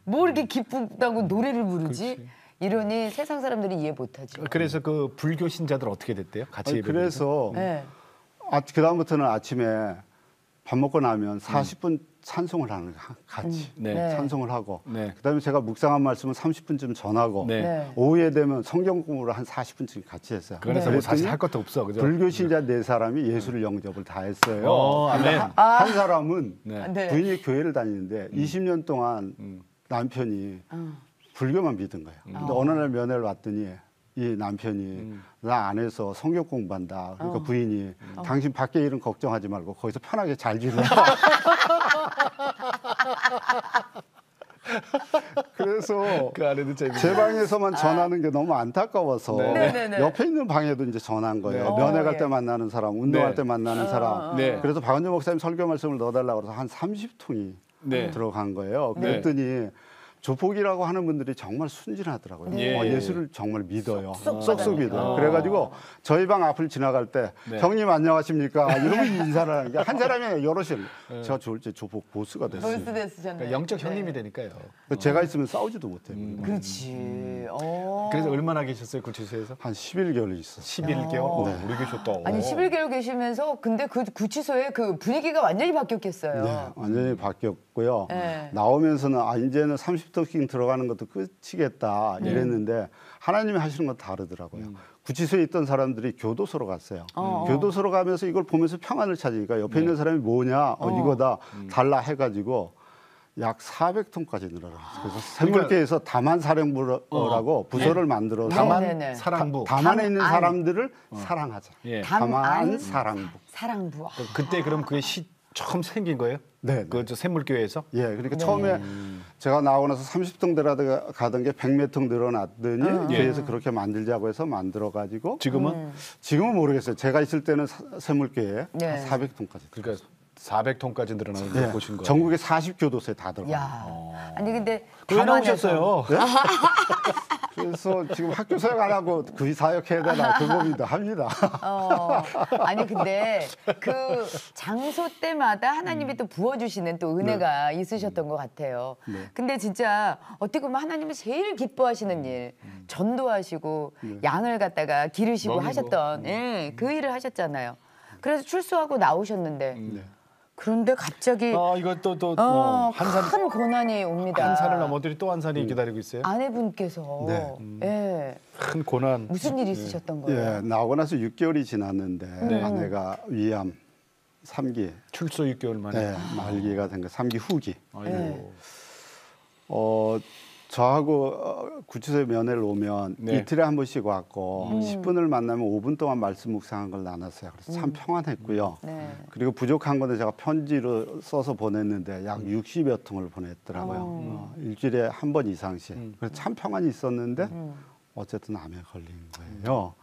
뭐 이렇게 기쁘다고 노래를 부르지? 이러니 세상 사람들이 이해 못하지. 그래서 그 불교 신자들 어떻게 됐대요? 같이 예배. 그래서 그 다음부터는 아침에 밥 먹고 나면 40분 찬송을 하는 거예요. 같이 네. 찬송을 하고 네. 그다음에 제가 묵상한 말씀은 30분쯤 전하고 네. 오후에 되면 성경 공부를 한 40분쯤 같이 했어요. 그래서 뭐 사실 할 것도 없어. 그죠? 불교 신자 4사람이 예수를 영접을 다 했어요. 아멘. 한 사람은 네. 부인이 교회를 다니는데 20년 동안 남편이 불교만 믿은 거예요. 근데 어느 날 면회를 왔더니 이 남편이 나 안에서 성경 공부한다. 그러니까 부인이 당신 밖에 일은 걱정하지 말고 거기서 편하게 잘 지내. 그래서 그 안에도 제 방에서만 전하는 게 너무 안타까워서 네. 옆에 있는 방에도 이제 전한 거예요. 면회 갈 때 만나는 사람, 운동할 때 만나는 사람. 그래서 박은정 목사님 설교 말씀을 넣어달라고 해서 한 30통이 들어간 거예요. 그랬더니 조폭이라고 하는 분들이 정말 순진하더라고요. 예수를 정말 믿어요. 쏙쏙 믿어요. 그래가지고 저희 방 앞을 지나갈 때 형님 안녕하십니까 이러면 인사를 하는 게 한 사람이 여럿이 제가 좋을 때 조폭 보스가 됐어요. 보스 됐으셨네. 그러니까 영적 형님이 되니까요. 제가 있으면 싸우지도 못해요. 그렇지. 그래서 얼마나 계셨어요, 구치소에서? 한 11개월 있었어요. 11개월? 오래 계셨다. 아니 11개월 계시면서 근데 그 구치소의 그 분위기가 완전히 바뀌었겠어요. 네, 완전히 바뀌었고요. 네. 나오면서는 이제는 30토킹 들어가는 것도 끝이겠다 이랬는데 하나님이 하시는 건 다르더라고요. 구치소에 있던 사람들이 교도소로 갔어요. 교도소로 가면서 이걸 보면서 평안을 찾으니까 옆에 있는 사람이 뭐냐, 이거다 달라 해가지고 약 400톤까지 늘어났어요. 그래서 샘물교에서 다만 사령부라고 부서를 만들어서 다만 사랑부. 다만에 있는 사람들을 사랑하자. 다만 사랑부. 사랑부. 그때 그럼 그게 처음 생긴 거예요? 네. 그 샘물교회에서? 예, 그러니까 처음에 제가 나오고 나서 30통 들어가던 게 100몇 통 늘어났더니 교회에서 그렇게 만들자고 해서 만들어가지고 지금은? 지금은 모르겠어요. 제가 있을 때는 샘물교회에 네. 400통까지. 그러니까 400톤까지 늘어나는 걸 보신 거예요. 전국의 40교도소에 다 들어가요. 야. 아니 근데 왜 나오셨어요? 네? 그래서 지금 학교 사역 안 하고 그 사역 해야 되나 그 고민도 합니다. 아니 근데 그 장소 때마다 하나님이 또 부어주시는 또 은혜가 있으셨던 것 같아요. 근데 진짜 어떻게 보면 하나님이 제일 기뻐하시는 일, 전도하시고 양을 갖다가 기르시고 먹이고. 하셨던 그 일을 하셨잖아요. 그래서 출소하고 나오셨는데 그런데 갑자기 이것도 또 큰 고난이 옵니다. 한 산을 넘어들이 또 한 산이 기다리고 있어요. 아내분께서 큰 고난. 무슨 일이 있으셨던 거예요? 예, 나오고 나서 6개월이 지났는데 아내가 위암 3기 출소 6개월 만에. 말기가 된 거 3기 후기. 아이고. 저하고 구치소에 면회를 오면 이틀에 한 번씩 왔고 10분을 만나면 5분 동안 말씀 묵상한 걸 나눴어요. 그래서 참 평안했고요. 그리고 부족한 건데 제가 편지로 써서 보냈는데 약 60여 통을 보냈더라고요. 일주일에 한 번 이상씩. 그래서 참 평안이 있었는데 어쨌든 암에 걸린 거예요.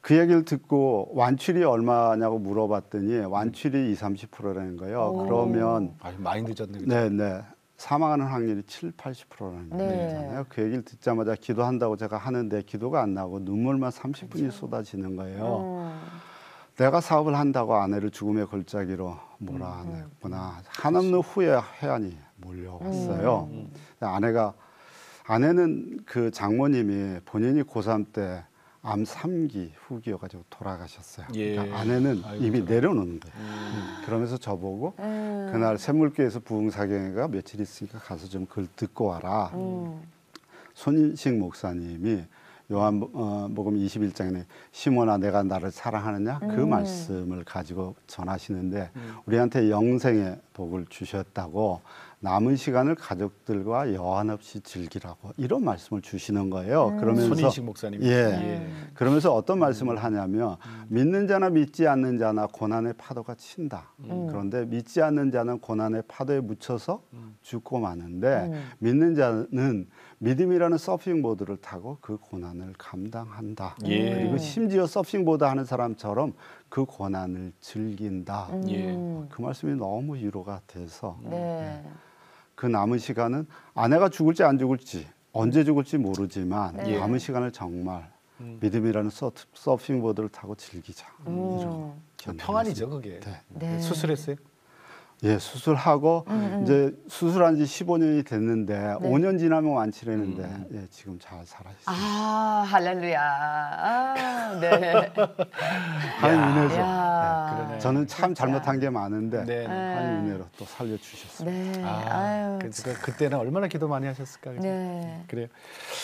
그 얘기를 듣고 완출이 얼마냐고 물어봤더니 완출이 20~30%라는 거예요. 그러면 많이 늦었네. 그쵸? 네. 사망하는 확률이 70~80%라는 얘기잖아요. 그 얘기를 듣자마자 기도한다고 제가 하는데 기도가 안 나고 눈물만 30분이 쏟아지는 거예요. 내가 사업을 한다고 아내를 죽음의 골짜기로 몰아냈구나. 한없는 후회 해안이 몰려왔어요. 아내는 그 장모님이 본인이 고3 때 암 3기 후기여가지고 돌아가셨어요. 그러니까 아내는 이미 내려놓는 거예요. 그러면서 저보고 그날 샘물교에서 부흥사경회가 며칠 있으니까 가서 좀 그걸 듣고 와라. 손인식 목사님이 요한복음 21장에 시몬아 내가 나를 사랑하느냐 그 말씀을 가지고 전하시는데 우리한테 영생의 복을 주셨다고 남은 시간을 가족들과 여한 없이 즐기라고 이런 말씀을 주시는 거예요. 그러면서 손인식 목사님. 그러면서 어떤 말씀을 하냐면 믿는 자나 믿지 않는 자나 고난의 파도가 친다. 그런데 믿지 않는 자는 고난의 파도에 묻혀서 죽고 마는데 믿는 자는 믿음이라는 서핑보드를 타고 그 고난을 감당한다. 그리고 심지어 서핑보드 하는 사람처럼 그 고난을 즐긴다. 그 말씀이 너무 위로가 돼서 그 남은 시간은 아내가 죽을지 안 죽을지 언제 죽을지 모르지만 남은 시간을 정말 믿음이라는 서핑보드를 타고 즐기자. 이런 평안이죠 그게. 수술했어요? 예, 수술하고 이제 수술한 지 15년이 됐는데 5년 지나면 완치되는데 예, 지금 잘 살아 있습니다. 아, 할렐루야. 아, 네. 하나님 은혜죠. 네. 저는 참 잘못한 게 많은데 하나님 은혜로 또 살려주셨습니다. 네. 그때는 얼마나 기도 많이 하셨을까요? 네. 그래요.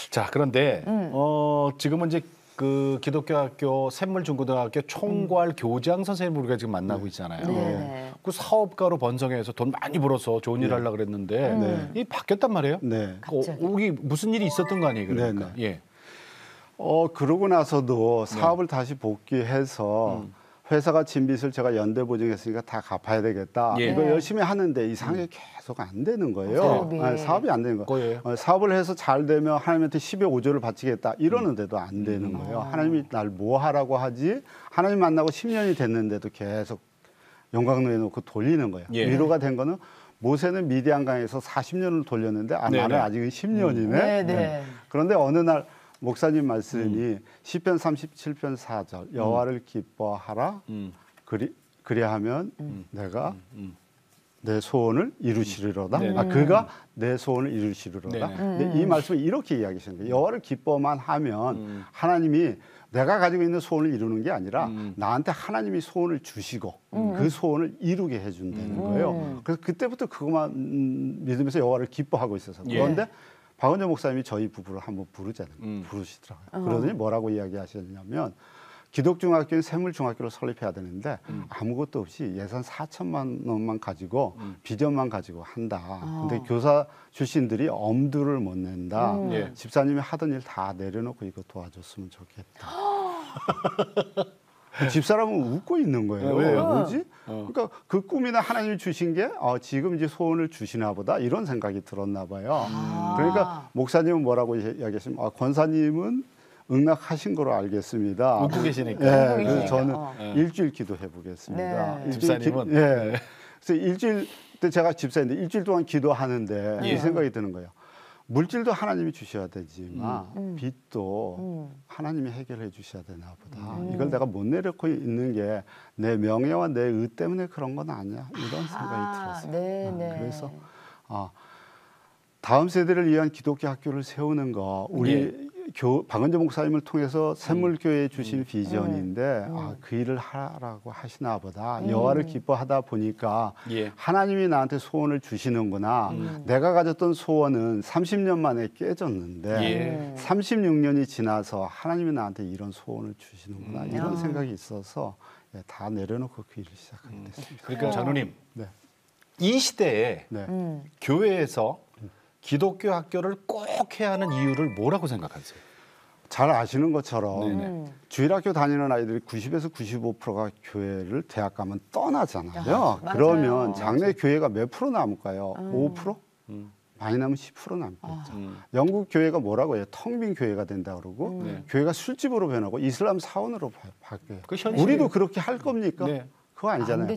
자, 그런데 지금은 이제 그 기독교 학교 샘물중고등학교 총괄 교장 선생님을 우리가 지금 만나고 있잖아요. 네. 그 사업가로 번성해서 돈 많이 벌어서 좋은 일 하려고 그랬는데 이 바뀌었단 말이에요. 네. 여기 무슨 일이 있었던 거 아니에요, 그러니까. 예. 그러고 나서도 사업을 다시 복귀해서 회사가 진 빚을 제가 연대 보증했으니까 다 갚아야 되겠다. 예. 이거 열심히 하는데 이상하게 계속 안 되는 거예요. 사업이 안 되는 거예요. 사업을 해서 잘 되면 하나님한테 10의 5조를 바치겠다 이러는데도 안 되는 거예요. 하나님이 날 뭐 하라고 하지? 하나님 만나고 10년이 됐는데도 계속 용광로에 놓고 돌리는 거예요. 예. 위로가 된 거는 모세는 미디안강에서 40년을 돌렸는데 나는 아직은 10년이네. 그런데 어느 날 목사님 말씀이 시편 37편 4절 여호와를 기뻐하라 그리하면 내가 내 소원을 이루시리로다. 그가 내 소원을 이루시리로다. 근데 이 말씀을 이렇게 이야기하시는 거예요. 여호와를 기뻐만 하면 하나님이 내가 가지고 있는 소원을 이루는 게 아니라 나한테 하나님이 소원을 주시고 그 소원을 이루게 해준다는 거예요. 그래서 그때부터 그것만 믿으면서 여호와를 기뻐하고 있어서 그런데 박은정 목사님이 저희 부부를 한번 부르시더라고요. 그러더니 뭐라고 이야기하셨냐면 기독중학교는 샘물중학교를 설립해야 되는데 아무것도 없이 예산 4천만 원만 가지고 비전만 가지고 한다. 근데 교사 출신들이 엄두를 못 낸다. 집사님이 하던 일 다 내려놓고 이거 도와줬으면 좋겠다. 집사람은 웃고 있는 거예요. 왜요? 뭐지? 그러니까 그 꿈이나 하나님이 주신 게 지금 이제 소원을 주시나 보다 이런 생각이 들었나 봐요. 그러니까 목사님은 뭐라고 이야기하시면 권사님은 응낙하신 거로 알겠습니다. 웃고 계시니까. 네, 그래서 저는 일주일 기도해 보겠습니다. 집사님은. 그래서 일주일 때 제가 집사인데 일주일 동안 기도하는데 이 생각이 드는 거예요. 물질도 하나님이 주셔야 되지만 빚도 하나님이 해결해 주셔야 되나 보다. 이걸 내가 못 내려놓고 있는 게 내 명예와 내 의 때문에 그런 건 아니야. 이런 생각이 들었어요. 그래서 다음 세대를 위한 기독교 학교를 세우는 거 우리 박은정 목사님을 통해서 샘물교회에 주신 비전인데 그 일을 하라고 하시나 보다. 여호와를 기뻐하다 보니까 하나님이 나한테 소원을 주시는구나. 내가 가졌던 소원은 30년 만에 깨졌는데 36년이 지나서 하나님이 나한테 이런 소원을 주시는구나. 이런 생각이 있어서 다 내려놓고 그 일을 시작하게 됐습니다. 그러니까 장로님, 이 시대에 교회에서 기독교 학교를 꼭 해야 하는 이유를 뭐라고 생각하세요? 잘 아시는 것처럼 주일학교 다니는 아이들이 90에서 95%가 교회를 대학 가면 떠나잖아요. 그러면 장래 교회가 몇 프로 남을까요? 5%? 많이 남으면 10% 남겠죠. 영국 교회가 뭐라고 해요? 텅 빈 교회가 된다 그러고 교회가 술집으로 변하고 이슬람 사원으로 바뀌어요. 우리도 그렇게 할 겁니까? 그거 아니잖아요.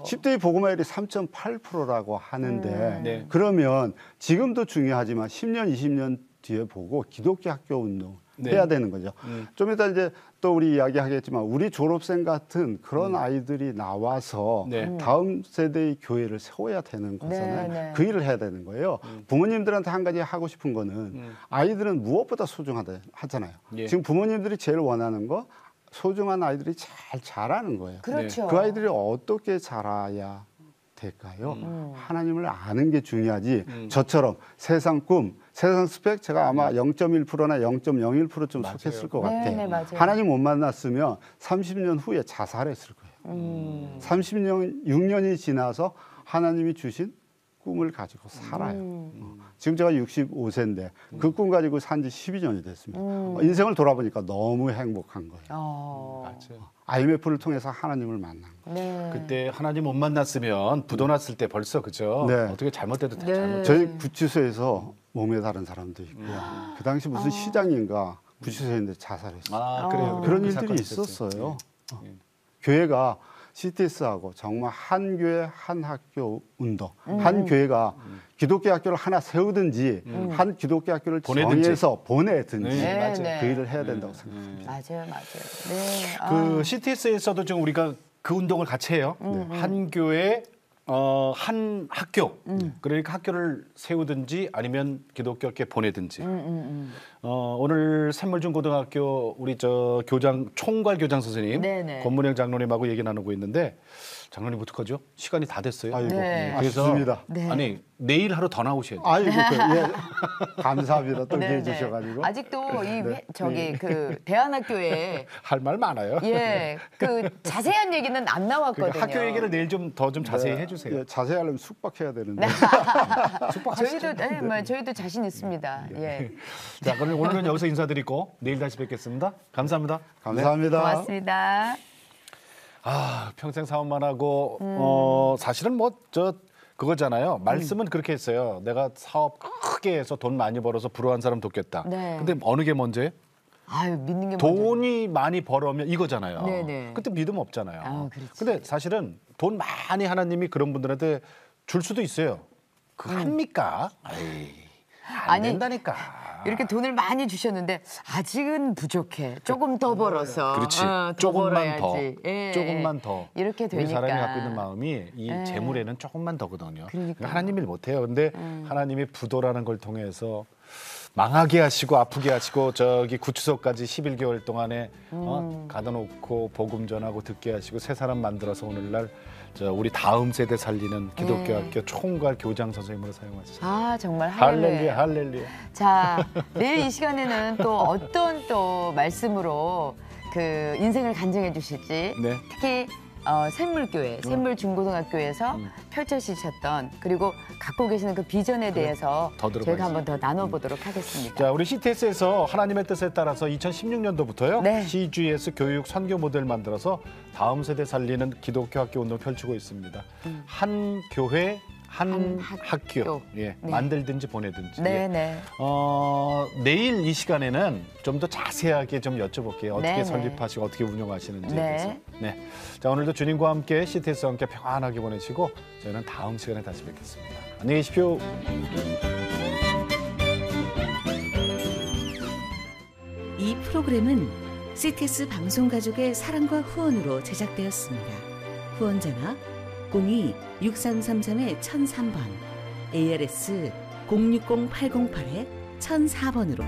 10대의 복음화율이 3.8%라고 하는데 그러면 지금도 중요하지만 10년, 20년 뒤에 보고 기독교 학교 운동 해야 되는 거죠. 좀 이따 이제 또 우리 이야기하겠지만 우리 졸업생 같은 그런 아이들이 나와서 다음 세대의 교회를 세워야 되는 거잖아요. 그 일을 해야 되는 거예요. 부모님들한테 한 가지 하고 싶은 거는 아이들은 무엇보다 소중하다 하잖아요. 지금 부모님들이 제일 원하는 거 소중한 아이들이 잘 자라는 거예요. 그렇죠. 그 아이들이 어떻게 자라야 될까요? 하나님을 아는 게 중요하지. 저처럼 세상 꿈, 세상 스펙 제가 아마 0.1%나 0.01%좀 속했을 것 같아요. 하나님 못 만났으면 30년 후에 자살했을 거예요. 30년, 6년이 지나서 하나님이 주신 꿈을 가지고 살아요. 지금 제가 65세인데 그 꿈 가지고 산 지 12년이 됐습니다. 인생을 돌아보니까 너무 행복한 거예요. 맞아요. IMF를 통해서 하나님을 만난 거예요. 그때 하나님 못 만났으면 부도났을 때 벌써 그죠? 어떻게 잘못돼도 잘못. 저희 구치소에서 몸에 다른 사람도 있고요. 그 당시 무슨 시장인가 구치소에 있는데 자살했어요. 그래요. 그런 일들이 있었어요. 교회가 CTS하고 정말 한 교회 한 학교 운동, 한 교회가 기독교 학교를 하나 세우든지 한 기독교 학교를 정해서 보내든지 그 일을 해야 된다고 생각합니다. 맞아요. 그 CTS에서도 지금 우리가 그 운동을 같이 해요. 한 교회 한 학교, 그러니까 학교를 세우든지 아니면 기독교학교에 보내든지. 오늘 샘물중고등학교 우리 교장 총괄 교장 선생님, 네네. 권문영 장로님하고 얘기 나누고 있는데 장로님 어떡하죠? 시간이 다 됐어요. 아이고, 네. 그래서 네. 아니 내일 하루 더 나오셔야 돼요. 아이고, 예. 감사합니다. 또 기회 주셔가지고. 아직도 그 대안학교에 할 말 많아요. 예, 그 자세한 얘기는 안 나왔거든요. 그러니까 학교 얘기를 내일 좀 더 자세히 해주세요. 예, 자세히 하려면 숙박해야 되는데. 저희도 자신 있습니다. 예. 자, 그럼 오늘은 여기서 인사드리고 내일 다시 뵙겠습니다. 감사합니다. 감사합니다. 네, 고맙습니다. 평생 사업만 하고 사실은 그거잖아요. 말씀은 그렇게 했어요. 내가 사업 크게 해서 돈 많이 벌어서 불우한 사람 돕겠다. 네. 근데 어느 게 먼저예요? 믿는 게 돈이 많이 벌으면 이거잖아요. 네네. 그때 믿음 없잖아요. 그렇지. 근데 사실은 돈 많이 하나님이 그런 분들한테 줄 수도 있어요. 합니까? 안 된다니까. 이렇게 돈을 많이 주셨는데 아직은 부족해. 조금 더 벌어서. 그렇지. 조금만 더. 조금만 더. 이렇게 되니까. 우리 사람이 갖고 있는 마음이 이 재물에는 조금만 더거든요. 그러니까 하나님이 못해요. 근데 하나님이 부도라는 걸 통해서 망하게 하시고 아프게 하시고 구추석까지 11개월 동안에 가둬놓고 복음 전하고 듣게 하시고 새 사람 만들어서 오늘날 우리 다음 세대 살리는 기독교학교 총괄 교장 선생님으로 사용하셨어요. 정말 할렐루야, 할렐루야. 자, 내일 이 시간에는 또 어떤 말씀으로 그 인생을 간증해 주실지 특히 샘물교회, 샘물중고등학교에서 펼쳐지셨던 그리고 갖고 계시는 그 비전에 대해서 저희가 한번 더 나눠보도록 하겠습니다. 자, 우리 CTS에서 하나님의 뜻에 따라서 2016년도부터요. CGS 교육 선교 모델 만들어서 다음 세대 살리는 기독교 학교 운동 펼치고 있습니다. 한 교회 한 학교 만들든지 보내든지. 내일 이 시간에는 좀 더 자세하게 좀 여쭤볼게요. 어떻게 설립하시고 어떻게 운영하시는지. 자, 오늘도 주님과 함께 CTS와 함께 평안하게 보내시고 저희는 다음 시간에 다시 뵙겠습니다. 안녕히 계십시오. 이 프로그램은 CTS 방송가족의 사랑과 후원으로 제작되었습니다. 후원 전화 02-6333-1003번, ARS 060-808-1004번으로